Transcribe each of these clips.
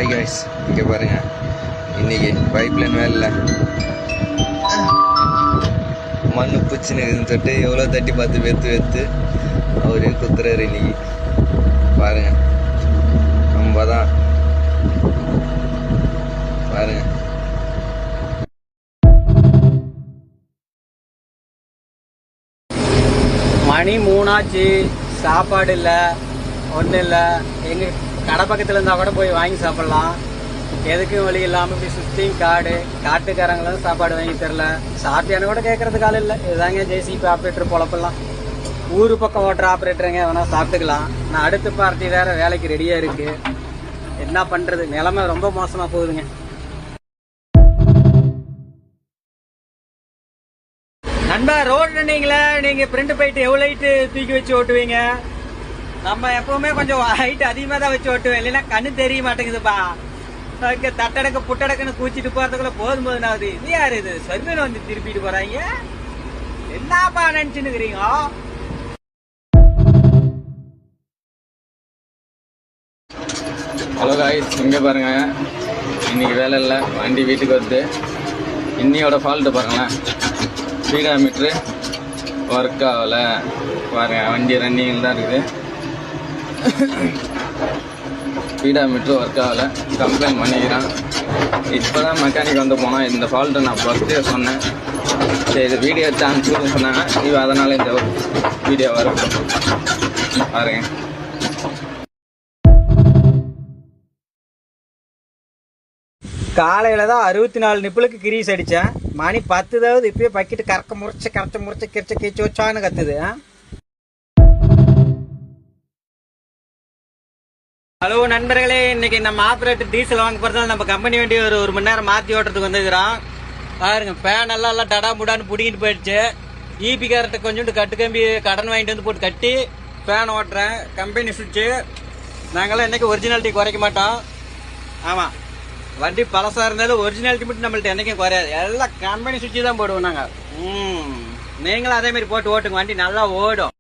Hi guys, இங்கே பாருங்கள், இன்றைக்கி பைப்லைன் வேலை மண் பூச்சின்னு சொல்லிட்டு எவ்வளோ தட்டி பார்த்து வெத்து அவரே குத்துறாரு. இன்னைக்கு பாருங்கள், நம்ம தான் பாருங்கள். மணி 3 ஆச்சு, சாப்பாடு இல்லை, ஒன்றும் இல்லை. எங்கள் கடை பக்கத்தில் இருந்தால் கூட போய் வாங்கி சாப்பிட்லாம். எதுக்கும் வழி இல்லாமல் இப்படி சுற்றியும் காட்டுக்காரங்களும் சாப்பாடு வாங்கி தரல. சாப்பிட்டியானு கூட கேட்கறதுக்கு ஆள் இல்லை. இதுதாங்க ஜேசிபி ஆப்ரேட்டர் பொழப்பெல்லாம். ஊர் பக்கம் ஓட்டுற ஆப்ரேட்டருங்க வேணா சாப்பிட்டுக்கலாம். நான் அடுத்த பார்ட்டி வேறு வேலைக்கு ரெடியாக இருக்குது. என்ன பண்ணுறது, நிலைமை ரொம்ப மோசமாக போகுதுங்க. நண்பா, ரோடு ரன்னிங்கில் நீங்கள் பிரிண்ட் போயிட்டு எவ்வளோ ஹைட்டு தூக்கி வச்சு ஓட்டுவீங்க? நம்ம எப்பவுமே கொஞ்சம் ஹைட் அதிகமாக தான் வச்சு ஓட்டுவேன், இல்லைன்னா கண்ணு தெரிய மாட்டேங்குதுப்பா. தட்டடக்க புட்டடக்குன்னு கூச்சிட்டு போறதுக்குள்ள போதும் ஆகுது. இது யாரு இது சர்வீன் வந்து திருப்பிட்டு போறாங்க? என்னப்பா நினைச்சுன்னு இருக்கிறீங்க? ஹலோ காய்ஸ், இங்கே பாருங்க, இன்னைக்கு வேலை இல்லை, வண்டி வீட்டுக்கு வருது. இன்னையோட ஃபால்ட்டு பாருங்களேன், ஸ்பீடா மீட்ரு ஒர்க் ஆகலை பாருங்க. வண்டி ரன்னிங்கில் தான் இருக்குது, ஸ்பீடா மீட்ரு ஒர்க் ஆகலை. கம்ப்ளைண்ட் பண்ணிக்கிறான். இப்போ தான் மெக்கானிக் வந்து போனால் இந்த ஃபால்ட்டை நான் ஃபஸ்ட்டே சொன்னேன். சரி, இது வீடியோ எடுத்து அனுப்பிச்சு சொன்னாங்க. இது அதனால் இந்த வீடியோ வரும் பாருங்க. காலையில் தான் 64 நிப்பிளுக்கு கிரீஸ் அடித்தேன். மணி 10தாவது இப்பயே பக்கிட்டு கரைச்சி முறிச்சு கிரிச்சு வச்சான்னு கத்துது. ஹலோ நண்பர்களே, இன்னைக்கு நம்ம ஆப்ரேட்டர் டீசல் வாங்க போகிறதால நம்ம கம்பெனி வண்டி ஒரு மணி நேரம் மாற்றி ஓட்டுறதுக்கு வந்துக்கிறோம். பாருங்க, ஃபேன் எல்லாம் டடா முடான்னு பிடிக்கிட்டு போயிடுச்சு. ஈபி காரட்டை கொஞ்சோண்டு கட்டு கம்பி கடன் வாங்கிட்டு வந்து போட்டு கட்டி ஃபேன் ஓட்டுறேன். கம்பெனி சுவிட்சு. நாங்களாம் என்றைக்கும் ஒரிஜினாலிட்டி குறைக்க மாட்டோம். ஆமாம், வண்டி பழசாக இருந்தாலும் ஒரிஜினாலிட்டி மட்டும் நம்மள்ட்ட என்றைக்கும் குறையாது. எல்லாம் கம்பெனி சுவிட்சு தான் போடுவோம் நாங்கள். நீங்களும் அதேமாதிரி போட்டு ஓட்டுங்க, வண்டி நல்லா ஓடும்.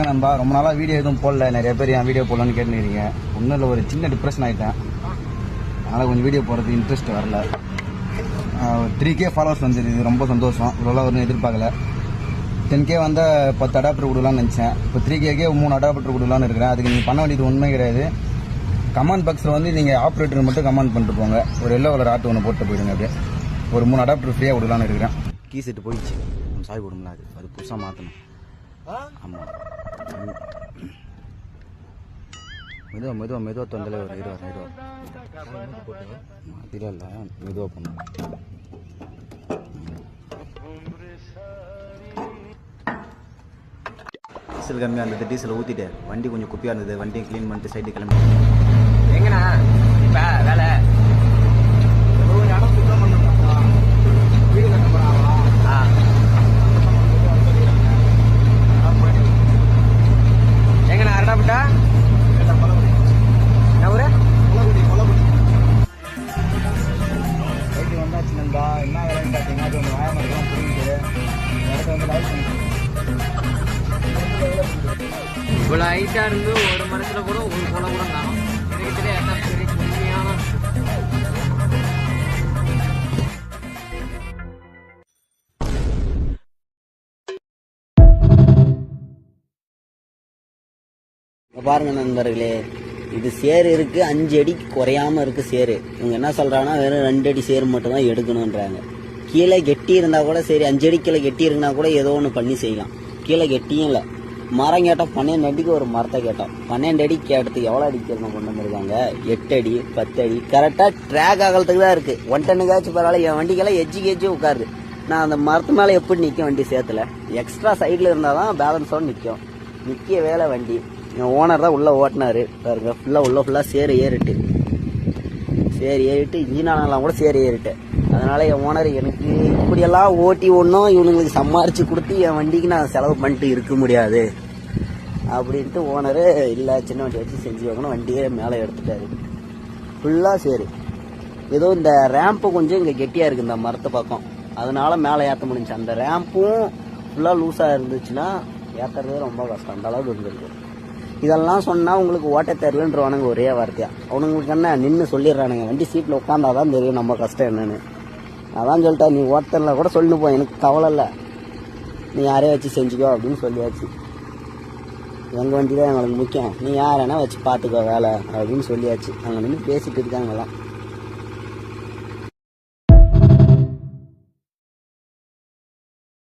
நண்பா. ரொம்ப நாளாக வீடியோ எதுவும் போடல. நிறைய பேர் என் வீடியோ போடலான்னு கேட்டுக்கிறீங்க. ஒன்றும் இல்லை, ஒரு சின்ன டிப்ரெஷன் ஆகிட்டேன். அதனால் கொஞ்சம் வீடியோ போடுறது இன்ட்ரெஸ்ட் வரல. 3K ஃபாலோவர்ஸ் வந்துருக்கு, ரொம்ப சந்தோஷம். இவ்வளோ ஒரு எதிர்பார்க்கல. 10K வந்தால் 10 அடாப்டர் கொடுக்கலான்னு நினச்சேன். இப்போ 3Kக்கே 3 அடாப்டர் கொடுக்கலான்னு இருக்கிறேன். அதுக்கு நீங்கள் பண்ண வேண்டியது உண்மை கிடையாது. கமெண்ட் பாக்ஸில் வந்து நீங்கள் ஆப்ரேட்டர் மட்டும் கமெண்ட் பண்ணிட்டு போங்க. ஒரு எல்லோ கலர் ஆட்டு ஒன்று போட்டு போயிடுங்க. அப்படியே ஒரு 3 அடாப்டர் ஃப்ரீயாக கொடுக்கலான்னு இருக்கிறேன். கீ செட்டு போயிடுச்சு, சாய் கொடுங்களா, அது புதுசாக மாற்றணும். ஆமாம், மெதுவாக தொந்தலை ஒரு இருவார் இல்லை மெதுவாக பண்ணும். டீசல் கம்மியாக இருந்தது, டீசல் ஊற்றிட்டு வண்டி கொஞ்சம் குப்பியாக இருந்தது. வண்டியை க்ளீன் பண்ணிட்டு சைடு கிளம்பி எங்கண்ணா இப்போ வேலை இடம் சுத்தம் பண்ண வீடு கட்ட போகிறாங்களா? எங்கண்ணா அரடாப்பட்டா என்ன ஊரு? ரைட்டு வந்தாச்சு நண்பா. என்ன வேலைன்னு பார்த்தீங்கன்னா அது கொஞ்சம் வாயமாக இருக்கும், புரியுது. இடத்த வந்து லைக் பண்ணி இவ்வளோ ஹைட்டாக இருந்து ஒரு மரத்தில் கூட ஒரு கொலை கூட காணும். எனக்கு தெரியாது பெரிய உண்மையான பாருங்க நண்பர்களே, இது சேரு இருக்கு, 5 அடி குறையாம இருக்கு சேரு. இவங்க என்ன சொல்றாங்கன்னா வெறும் 2 அடி சேரு மட்டும் தான் எடுக்கணும்ன்றாங்க. கீழே கெட்டி இருந்தா கூட சரி, 5 அடி கீழே கெட்டி இருந்தா கூட ஏதோ ஒன்று பண்ணி செய்யலாம். கீழே கெட்டியும் இல்லை. மரம் கேட்டோம், 12 அடிக்கு ஒரு மரத்தை கேட்டோம். 12 அடி கேட்டதுக்கு எவ்வளோ அடி கேட்கணும் கொண்டு வந்திருக்காங்க? 8 அடி 10 அடி கரெக்டாக ட்ராக் ஆகிறதுக்கு தான் இருக்கு. 1 டன்னுக்காச்சும் பரவாயில்ல. என் வண்டிக்கெல்லாம் எஜ்ஜி உட்காருது. நான் அந்த மரத்து மேலே எப்படி நிற்கும் வண்டி சேத்துல? எக்ஸ்ட்ரா சைடில் இருந்தால் தான் பேலன்ஸோடு நிற்கும். நிற்க வேலை வண்டி. என் ஓனர் தான் உள்ளே ஓட்டினாரு பாருங்க. ஃபுல்லாக சேரு ஏறிட்டு இன்ஜினானெல்லாம் கூட சேரு ஏறிட்டு. அதனால என் ஓனர் எனக்கு இப்படியெல்லாம் ஓட்டி ஒன்றும் இவனுங்களுக்கு சம்பாரிச்சு கொடுத்து என் வண்டிக்கு நான் செலவு பண்ணிட்டு இருக்க முடியாது அப்படின்ட்டு ஓனரு இல்லை, சின்ன வண்டி வச்சு செஞ்சு வைக்கணும். வண்டியே மேலே எடுத்துட்டாரு. ஃபுல்லாக சேரு. ஏதோ இந்த ரேம்ப்பு கொஞ்சம் இங்கே கெட்டியாக இருக்குது இந்த மரத்து பக்கம், அதனால மேலே ஏற்ற முடிஞ்சு. அந்த ரேம்பும் ஃபுல்லாக லூஸாக இருந்துச்சுன்னா ஏற்றுறதே ரொம்ப கஷ்டம். அந்த அளவுக்கு இருந்திருக்கு. இதெல்லாம் சொன்னால் உங்களுக்கு ஓட்ட தெரியலன்றவானுங்க ஒரே வார்த்தையா. அவனுங்களுக்கு என்ன நின்று சொல்லிடுறானுங்க. வண்டி சீட்டில் உட்காந்தாதான் தெரியும் நம்ம கஷ்டம் என்னன்னு. அதான் சொல்லிட்டா, நீ ஓட்டல கூட சொல்லிட்டு போ, எனக்கு கவலை இல்லை, நீ யாரையும் வச்சு செஞ்சுக்கோ அப்படின்னு சொல்லியாச்சு. எங்கள் வண்டி தான் எங்களுக்கு முக்கியம், நீ யாரேனா வச்சு பார்த்துக்கோ வேலை அப்படின்னு சொல்லியாச்சு. அங்கே நின்று பேசிட்டு இருக்காங்கலாம்.